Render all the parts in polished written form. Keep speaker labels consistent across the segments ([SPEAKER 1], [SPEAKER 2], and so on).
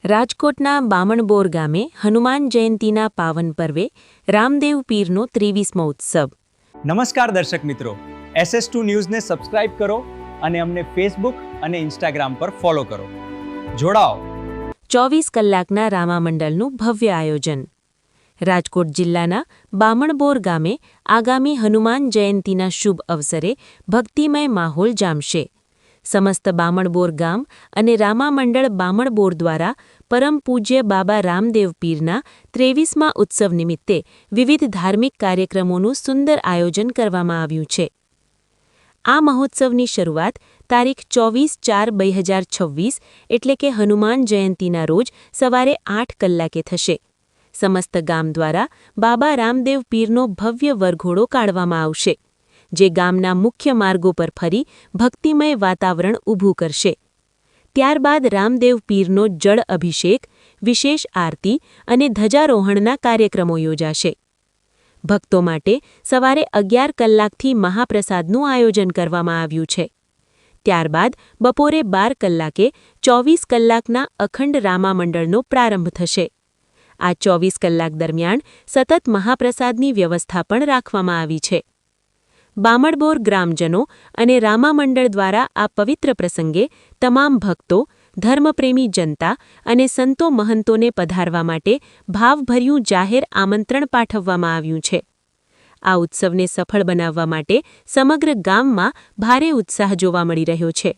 [SPEAKER 1] રાજકોટના બામણબોર ગામે હનુમાન જયંતીના પાવન પર્વે રામદેવ પીરનો 23મો ઉત્સવ।
[SPEAKER 2] નમસ્કાર દર્શક મિત્રો, SS2 ન્યૂઝને સબસ્ક્રાઇબ કરો અને અમને ફેસબુક અને ઇન્સ્ટાગ્રામ પર ફોલો કરો। જોડાઓ।
[SPEAKER 1] 24 કલાકના રામામંડળનું ભવ્ય આયોજન। રાજકોટ જિલ્લાના બામણબોર ગામે આગામી હનુમાન જયંતીના શુભ અવસરે ભક્તિમય માહોલ જામશે। સમસ્ત બામણબોર ગામ અને રામામંડળ બામણબોર દ્વારા પરમ પૂજ્ય બાબા રામદેવ પીરના 23મા ઉત્સવ નિમિત્તે વિવિધ ધાર્મિક કાર્યક્રમોનું સુંદર આયોજન કરવામાં આવ્યું છે। આ મહોત્સવની શરૂઆત તારીખ 24/4/2026 એટલે કે હનુમાન જયંતીના રોજ સવારે 8 કલાકે થશે। સમસ્ત ગામ દ્વારા બાબા રામદેવ પીરનો ભવ્ય વરઘોડો કાઢવામાં આવશે, જે ગામના મુખ્ય માર્ગો પર ફરી ભક્તિમય વાતાવરણ ઊભું કરશે। ત્યારબાદ રામદેવ પીરનો જળ અભિષેક, વિશેષ આરતી અને ધ્વજારોહણના કાર્યક્રમો યોજાશે। ભક્તો માટે સવારે 11 કલાકથી મહાપ્રસાદનું આયોજન કરવામાં આવ્યું છે। ત્યારબાદ બપોરે 12 કલાકે 24 કલાકના અખંડ રામામંડળનો પ્રારંભ થશે। આ 24 કલાક દરમિયાન સતત મહાપ્રસાદની વ્યવસ્થા પણ રાખવામાં આવી છે। બામણબોર ગ્રામજનો અને રામામંડળ દ્વારા આ પવિત્ર પ્રસંગે તમામ ભક્તો, ધર્મપ્રેમી જનતા અને સંતો મહંતોને પધારવા માટે ભાવભર્યું જાહેર આમંત્રણ પાઠવવામાં આવ્યું છે। આ ઉત્સવને સફળ બનાવવા માટે સમગ્ર ગામમાં ભારે ઉત્સાહ જોવા મળી રહ્યો છે।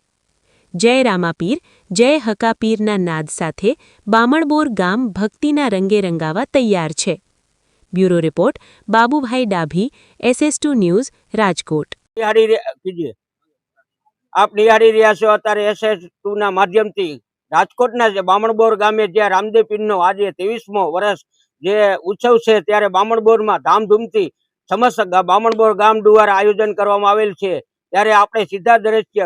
[SPEAKER 1] જય રામાપીર, જય હકાપીરના નાદ સાથે બામણબોર ગામ ભક્તિના રંગે રંગાવા તૈયાર છે। Bureau report Babubhai Dabhi, SS2 news, Rajkot.
[SPEAKER 3] આપ નિહાળી રહ્યા છો અત્યારે SS2 ના માધ્યમથી રાજકોટના જે બામણબોર ગામે જ્યાં રામદેવ પીરનો આજે 23મો વર્ષ જે ઉત્સવ છે, ત્યારે બામણબોરમાં ધામધૂમથી સમસ્ત બામણબોર ગામ દ્વારા આયોજન કરવામાં આવેલ છે। ત્યારે આપણે સીધા દ્રશ્ય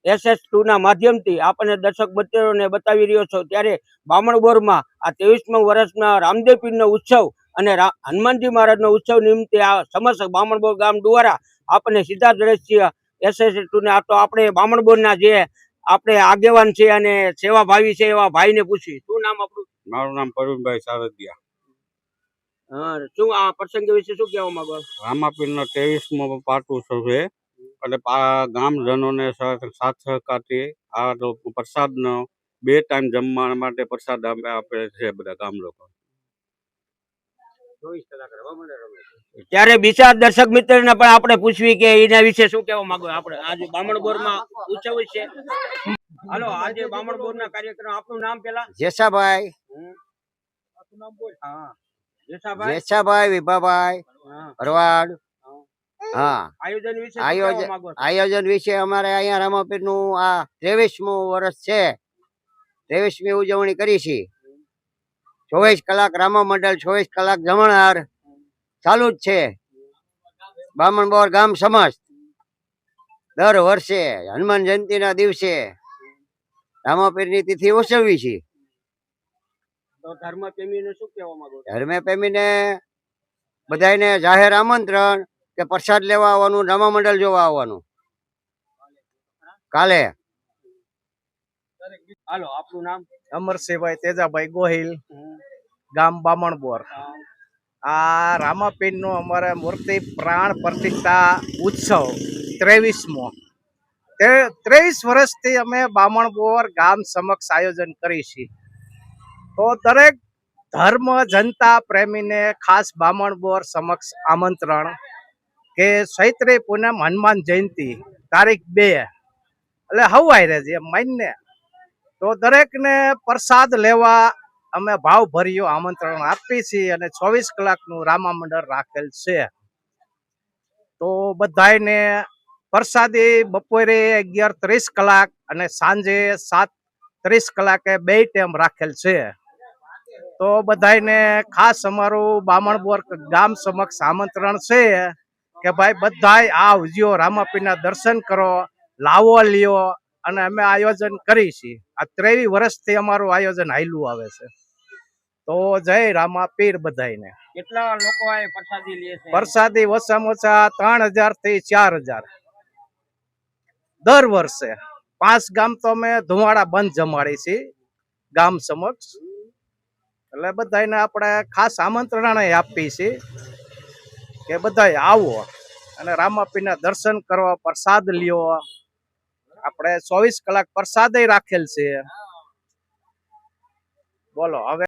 [SPEAKER 3] SS2 ના માધ્યમથી આપણને દર્શક મિત્રોને બતાવી રહ્યો છો। ત્યારે બામણબોરમાં આ 23મા વર્ષના રામદેવ પીરનો ઉત્સવ અને હનુમાનજી મહારાજનો ઉત્સવ નિમિત્તે આ સમસ્ત બામણબોર ગામ દ્વારા આપણને સીધા દ્રશ્ય SS2 ને આ તો આપણે બામણબોરના જે આપણે આગેવાન છે અને સેવાભાવી છે એવા ભાઈને પૂછી, શું નામ આપણું?
[SPEAKER 4] મારું નામ પરવીનભાઈ સારદિયા।
[SPEAKER 3] શું આ પ્રસંગ વિશે શું કહેવા માંગો?
[SPEAKER 4] રામાપીરનો 23મો પાટોત્સવ છે, એટલે ગામજનોને સાથ સહકારથી આ પ્રસાદનો 2 ટાઈમ જમવા માટે પ્રસાદ આપે છે બધા ગામ લોકો।
[SPEAKER 3] ત્યારે બીજા દર્શક મિત્રને પણ આપણે પૂછવી કે એના વિશે શું કહેવા માંગો? આપણે આજે બામણબોરમાં ઉત્સવ છે, હાલો આજે બામણબોરના કાર્યક્રમ, આપનું નામ પેલા?
[SPEAKER 5] જેસાભાઈ, જેસાભાઈ વિભાભાઈ ભરવાડ। હા, આયોજન વિશે અમારે અહીંયા રામાપીરનું આ 23મું વર્ષ છે, 23મી ઉજવણી કરી છે। 24 કલાક રામામંડળ, 24 કલાક જમણહાર ચાલુ જ છે। બામણબોર ગામ સમસ્ત દર વર્ષે હનુમાન જયંતીના દિવસે રામાપીરની તિથિ ઉજવવી છે। ધર્મપ્રેમીને બધાને જાહેર આમંત્રણ કે પ્રસાદ લેવા આવવાનું, રામામંડળ જોવા આવવાનું કાલે।
[SPEAKER 3] હાલો આપનું નામ?
[SPEAKER 6] અમરસિંહભાઈ તેજાભાઈ ગોહિલ, ગામ બામણબોર। આ રામાપીરનો અમારે મૂર્તિ પ્રાણ પ્રતિષ્ઠા ઉત્સવ 23મો 23 વર્ષથી અમે બામણબોર ગામ સમક્ષ આયોજન કરી છે। તો દરેક ધર્મ જનતા પ્રેમીને ખાસ બામણબોર સમક્ષ આમંત્રણ કે ચૈત્રી પૂનમ હનુમાન જયંતી તારીખ 2 એટલે હવાઈ રહેજે માનને, તો દરેકને પ્રસાદ લેવા અમે ભાવભર્યું આમંત્રણ આપીએ છીએ અને 24 કલાકનું રામામંડળ રાખેલ છે। તો બધાને પ્રસાદી બપોરે 11:30 કલાક અને સાંજે 7:30 કલાકે 2 ટાઈમ રાખેલ છે। તો બધાને ખાસ અમારું બામણબોર ગામ સમક્ષ આમંત્રણ છે કે ભાઈ બધાય આવજો, રામાપીરના દર્શન કરો, લાવો લ્યો, અને અમે આયોજન કરી છીએ। આ 23 વર્ષથી અમારું આયોજન હાલ્યું આવે છે। તો જય રામાપીર બધાને।
[SPEAKER 3] કેટલા લોકો આ પ્રસાદી લે છે?
[SPEAKER 6] પ્રસાદી ઓછામાં ઓછા 3000 થી 4000 દર વર્ષે। 5 ગામ તો અમે ધુવાડા બંધ જમાડી છીએ, ગામ સમક્ષ. એટલે બધાને આપણે ખાસ આમંત્રણ આપી છે કે બધા આવો અને રામાપીરના દર્શન કરવા, પ્રસાદ લ્યો. આપણે 24 કલાક પ્રસાદ રાખેલ છે. બોલો હવે